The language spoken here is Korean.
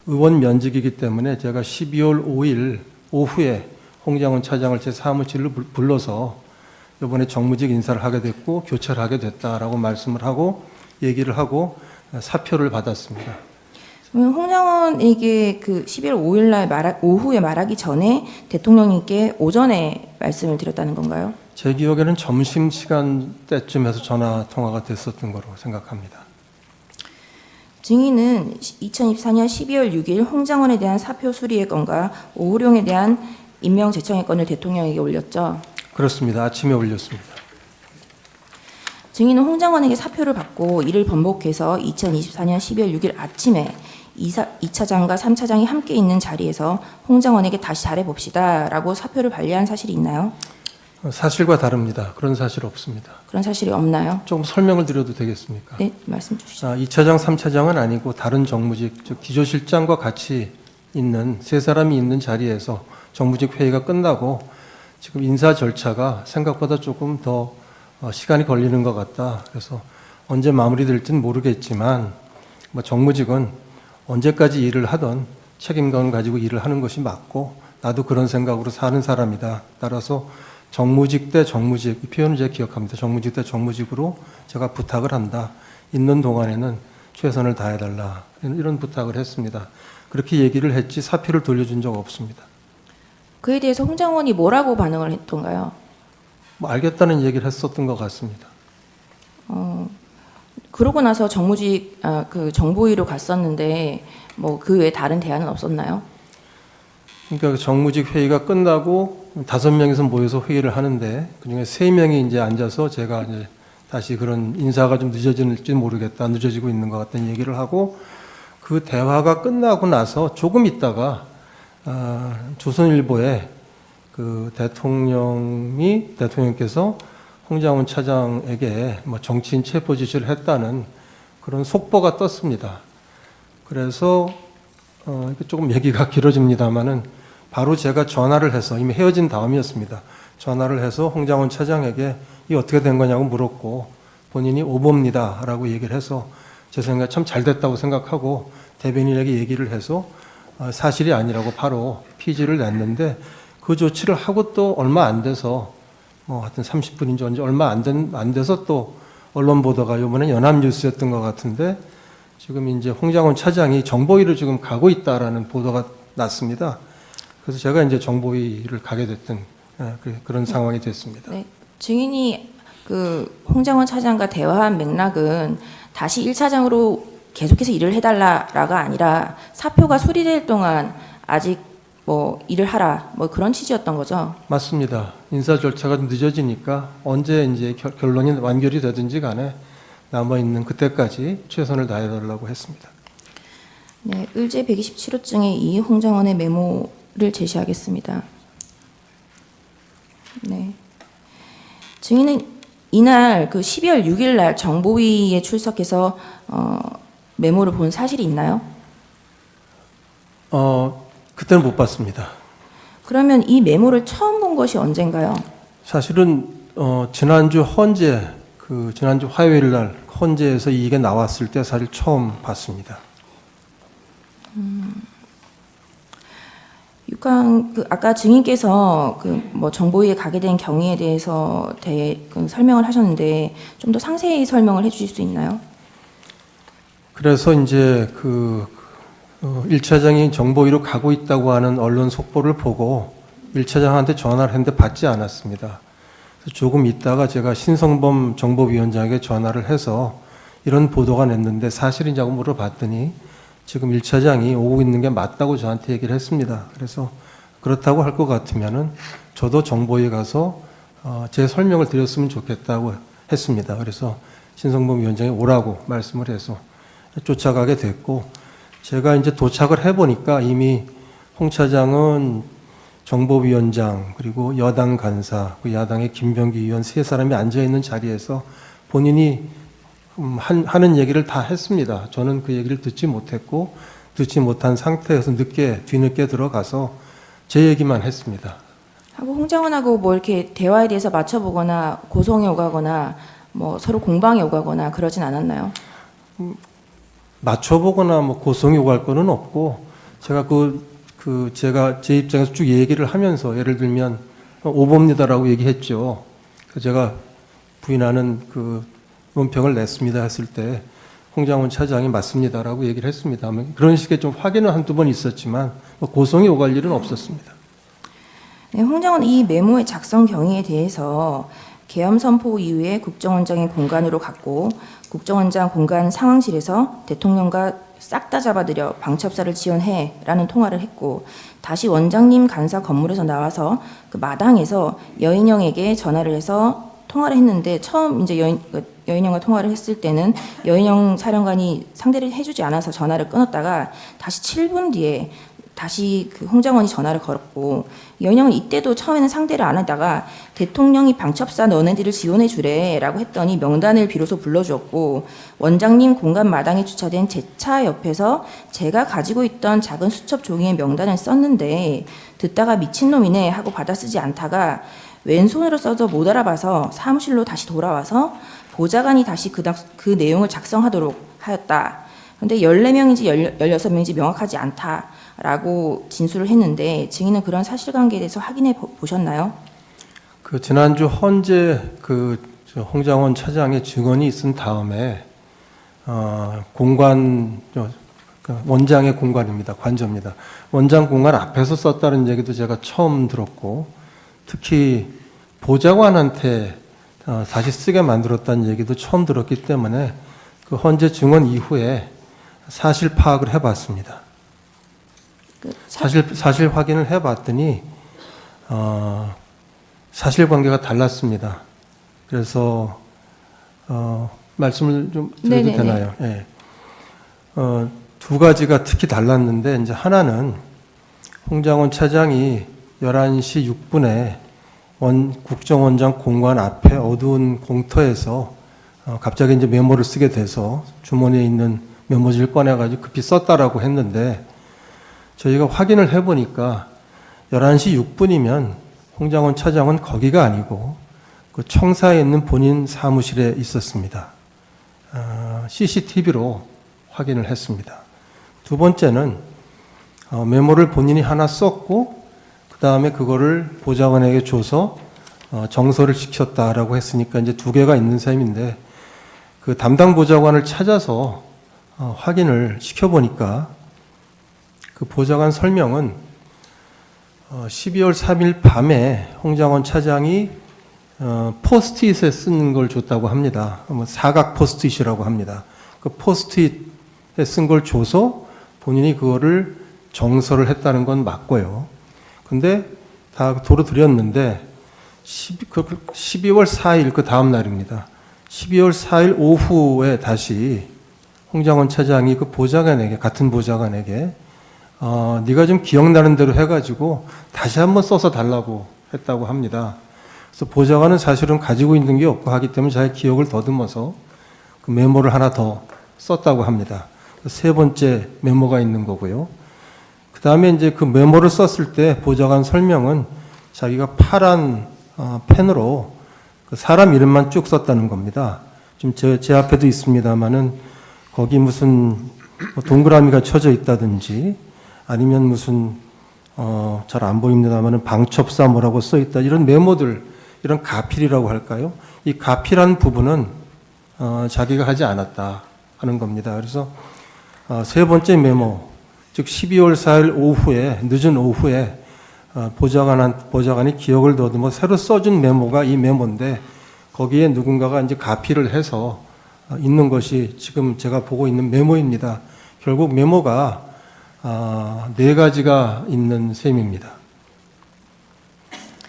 의원 면직이기 때문에 제가 12월 5일 오후에 홍장원 차장을 제 사무실로 불러서 이번에 정무직 인사를 하게 됐고 교체를 하게 됐다라고 말씀을 하고 얘기를 하고 사표를 받았습니다. 홍장원에게 그 11월 5일 날 오후에 말하기 전에 대통령님께 오전에 말씀을 드렸다는 건가요? 제 기억에는 점심시간 때쯤에서 전화 통화가 됐었던 거로 생각합니다. 증인은 2024년 12월 6일 홍장원에 대한 사표 수리의 건과 오후룡에 대한 임명 제청의 건을 대통령에게 올렸죠. 그렇습니다. 아침에 올렸습니다. 증인은 홍장원에게 사표를 받고 이를 번복해서 2024년 12월 6일 아침에 2차장과 3차장이 함께 있는 자리에서 홍장원에게 다시 잘해봅시다 라고 사표를 발리한 사실이 있나요? 사실과 다릅니다. 그런 사실 없습니다. 그런 사실이 없나요? 조금 설명을 드려도 되겠습니까? 네, 말씀 주시죠. 2차장, 3차장은 아니고 다른 정무직, 즉 기조실장과 같이 있는 세 사람이 있는 자리에서 정무직 회의가 끝나고 지금 인사 절차가 생각보다 조금 더 시간이 걸리는 것 같다. 그래서 언제 마무리될지는 모르겠지만 정무직은 언제까지 일을 하던 책임감을 가지고 일을 하는 것이 맞고 나도 그런 생각으로 사는 사람이다. 따라서 정무직 대 정무직, 이 표현을 제가 기억합니다. 정무직 대 정무직으로 제가 부탁을 한다. 있는 동안에는 최선을 다해달라. 이런 부탁을 했습니다. 그렇게 얘기를 했지 사표를 돌려준 적 없습니다. 그에 대해서 홍장원이 뭐라고 반응을 했던가요? 알겠다는 얘기를 했었던 것 같습니다. 그러고 나서 정무직 그 정보위로 갔었는데 뭐 그 외에 다른 대안은 없었나요? 그러니까 정무직 회의가 끝나고 5명이서 모여서 회의를 하는데 그중에 3명이 이제 앉아서 제가 이제 다시 그런 인사가 좀 늦어질지 모르겠다, 늦어지고 있는 것 같다는 얘기를 하고 그 대화가 끝나고 나서 조금 있다가 조선일보에 그 대통령께서 홍장원 차장에게 정치인 체포 지시를 했다는 그런 속보가 떴습니다. 그래서 조금 얘기가 길어집니다만은 바로 제가 전화를 해서 이미 헤어진 다음이었습니다. 전화를 해서 홍장원 차장에게 이 어떻게 된 거냐고 물었고 본인이 오보입니다라고 얘기를 해서 제 생각에 참 잘 됐다고 생각하고 대변인에게 얘기를 해서 사실이 아니라고 바로 피지를 냈는데 그 조치를 하고 또 얼마 안 돼서 하여튼 30분인지 언제 얼마 안 돼서 또 언론 보도가 이번에 연합뉴스였던 것 같은데 지금 이제 홍장원 차장이 정보위를 지금 가고 있다라는 보도가 났습니다. 그래서 제가 이제 정보위를 가게 됐던 그런 상황이 됐습니다. 네, 증인이 그 홍장원 차장과 대화한 맥락은 다시 1차장으로 계속해서 일을 해달라가 아니라 사표가 수리될 동안 아직 일을 하라 그런 취지였던 거죠. 맞습니다. 인사 절차가 좀 늦어지니까 언제 이제 결론이 완결이 되든지 간에 남아 있는 그때까지 최선을 다해달라고 했습니다. 네, 의제 127호증의 이 홍장원의 메모를 제시하겠습니다. 네, 증인은 이날 그 12월 6일 날 정보위에 출석해서 메모를 본 사실이 있나요? 그때는 못 봤습니다. 그러면 이 메모를 처음 본 것이 언젠가요? 사실은 지난주 화요일 날 헌재에서 이게 나왔을 때 사실 처음 봤습니다. 아까 증인께서 정보위에 가게 된 경위에 대해서 설명을 하셨는데 좀 더 상세히 설명을 해주실 수 있나요? 그래서 이제 1차장이 정보위로 가고 있다고 하는 언론 속보를 보고 1차장한테 전화를 했는데 받지 않았습니다. 그래서 조금 있다가 제가 신성범 정보위원장에게 전화를 해서 이런 보도가 냈는데 사실이냐고 물어봤더니 지금 1차장이 오고 있는 게 맞다고 저한테 얘기를 했습니다. 그래서 그렇다고 할 것 같으면은 저도 정보위에 가서 제 설명을 드렸으면 좋겠다고 했습니다. 그래서 신성범 위원장이 오라고 말씀을 해서 쫓아가게 됐고 제가 이제 도착을 해보니까 이미 홍 차장은 정보위원장 그리고 여당 간사, 야당의 김병기 의원 세 사람이 앉아있는 자리에서 본인이 하는 얘기를 다 했습니다. 저는 그 얘기를 듣지 못했고 듣지 못한 상태에서 뒤늦게 들어가서 제 얘기만 했습니다. 하고 홍장원하고 이렇게 대화에 대해서 맞춰보거나 고성에 오가거나 서로 공방에 오가거나 그러진 않았나요? 맞춰보거나 고성이 오갈 거는 없고 제가 제가 제 입장에서 쭉 얘기를 하면서 예를 들면 오보입니다라고 얘기했죠. 그래서 제가 부인하는 그 논평을 냈습니다 했을 때 홍장원 차장이 맞습니다라고 얘기를 했습니다. 그런 식의 좀 확인은 한두 번 있었지만 고성이 오갈 일은 없었습니다. 네, 홍장원 이 메모의 작성 경위에 대해서 계엄 선포 이후에 국정원장의 공간으로 갔고 국정원장 공간 상황실에서 대통령과 싹 다 잡아들여 방첩사를 지원해라는 통화를 했고 다시 원장님 간사 건물에서 나와서 그 마당에서 여인영에게 전화를 해서 통화를 했는데 처음 이제 여인영과 통화를 했을 때는 여인영 사령관이 상대를 해주지 않아서 전화를 끊었다가 다시 7분 뒤에 다시 그 홍장원이 전화를 걸었고 여인영은 이때도 처음에는 상대를 안 하다가 대통령이 방첩사 너네들을 지원해 주래라고 했더니 명단을 비로소 불러주었고 원장님 공간 마당에 주차된 제 차 옆에서 제가 가지고 있던 작은 수첩 종이에 명단을 썼는데 듣다가 미친놈이네 하고 받아 쓰지 않다가 왼손으로 써서 못 알아봐서 사무실로 다시 돌아와서 보좌관이 다시 그 내용을 작성하도록 하였다. 그런데 14명인지 16명인지 명확하지 않다라고 진술을 했는데 증인은 그런 사실관계에 대해서 확인해 보셨나요? 그 지난주 헌재 홍장원 차장의 증언이 있은 다음에 원장의 공간입니다. 관저입니다. 원장 공간 앞에서 썼다는 얘기도 제가 처음 들었고 특히 보좌관한테 다시 쓰게 만들었다는 얘기도 처음 들었기 때문에 그 헌재 증언 이후에 사실 파악을 해봤습니다. 사실 확인을 해봤더니 사실관계가 달랐습니다. 그래서 말씀을 좀 드려도 네네네. 되나요? 네. 두 가지가 특히 달랐는데 이제 하나는 홍장원 차장이 11시 6분에 국정원장 공관 앞에 어두운 공터에서 갑자기 이제 메모를 쓰게 돼서 주머니에 있는 메모지를 꺼내가지고 급히 썼다라고 했는데 저희가 확인을 해보니까 11시 6분이면 홍장원 차장은 거기가 아니고 그 청사에 있는 본인 사무실에 있었습니다. CCTV로 확인을 했습니다. 두 번째는 메모를 본인이 하나 썼고 그 다음에 그거를 보좌관에게 줘서 정서를 시켰다라고 했으니까 이제 두 개가 있는 셈인데 그 담당 보좌관을 찾아서 확인을 시켜보니까 그 보좌관 설명은 12월 3일 밤에 홍장원 차장이 포스트잇에 쓰는 걸 줬다고 합니다. 사각 포스트잇이라고 합니다. 그 포스트잇에 쓴 걸 줘서 본인이 그거를 정서를 했다는 건 맞고요. 근데 다 도로 드렸는데 12월 4일 그 다음 날입니다. 12월 4일 오후에 다시 홍장원 차장이 그 보좌관에게 같은 보좌관에게 네가 좀 기억나는 대로 해가지고 다시 한번 써서 달라고 했다고 합니다. 그래서 보좌관은 사실은 가지고 있는 게 없고 하기 때문에 자기 기억을 더듬어서 그 메모를 하나 더 썼다고 합니다. 세 번째 메모가 있는 거고요. 그 다음에 이제 그 메모를 썼을 때 보좌관 설명은 자기가 파란 펜으로 그 사람 이름만 쭉 썼다는 겁니다. 지금 제 앞에도 있습니다만은 거기 무슨 동그라미가 쳐져 있다든지 아니면 무슨 잘 안 보입니다만은 방첩사 뭐라고 써 있다 이런 메모들 이런 가필이라고 할까요? 이 가필한 부분은 자기가 하지 않았다 하는 겁니다. 그래서 세 번째 메모 즉 12월 4일 오후에 늦은 오후에 보좌관이 기억을 더듬어 새로 써준 메모가 이 메모인데 거기에 누군가가 이제 가필을 해서 있는 것이 지금 제가 보고 있는 메모입니다. 결국 메모가 네 가지가 있는 셈입니다.